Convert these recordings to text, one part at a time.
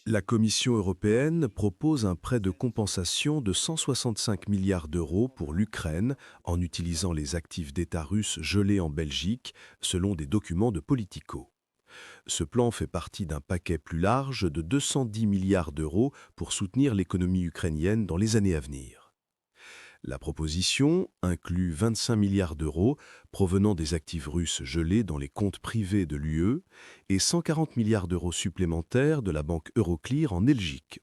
La Commission européenne propose un prêt de compensation de 165 milliards d'euros pour l'Ukraine en utilisant les actifs d'État russes gelés en Belgique, selon des documents de Politico. Ce plan fait partie d'un paquet plus large de 210 milliards d'euros pour soutenir l'économie ukrainienne dans les années à venir. La proposition inclut 25 milliards d'euros provenant des actifs russes gelés dans les comptes privés de l'UE et 140 milliards d'euros supplémentaires de la banque Euroclear en Belgique.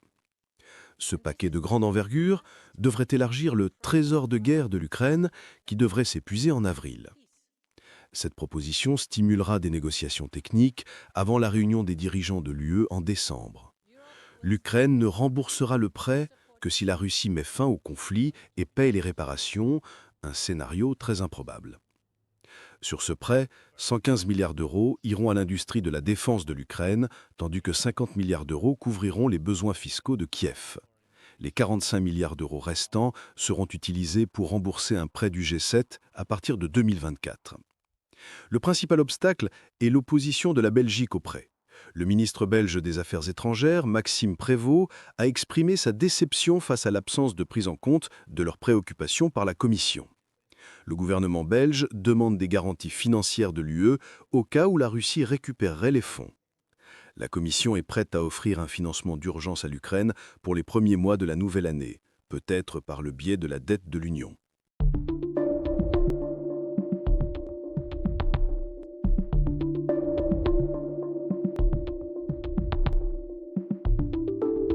Ce paquet de grande envergure devrait élargir le trésor de guerre de l'Ukraine qui devrait s'épuiser en avril. Cette proposition stimulera des négociations techniques avant la réunion des dirigeants de l'UE en décembre. L'Ukraine ne remboursera le prêt que si la Russie met fin au conflit et paye les réparations, un scénario très improbable. Sur ce prêt, 115 milliards d'euros iront à l'industrie de la défense de l'Ukraine, tandis que 50 milliards d'euros couvriront les besoins fiscaux de Kiev. Les 45 milliards d'euros restants seront utilisés pour rembourser un prêt du G7 à partir de 2024. Le principal obstacle est l'opposition de la Belgique au prêt. Le ministre belge des Affaires étrangères, Maxime Prévost, a exprimé sa déception face à l'absence de prise en compte de leurs préoccupations par la Commission. Le gouvernement belge demande des garanties financières de l'UE au cas où la Russie récupérerait les fonds. La Commission est prête à offrir un financement d'urgence à l'Ukraine pour les premiers mois de la nouvelle année, peut-être par le biais de la dette de l'Union.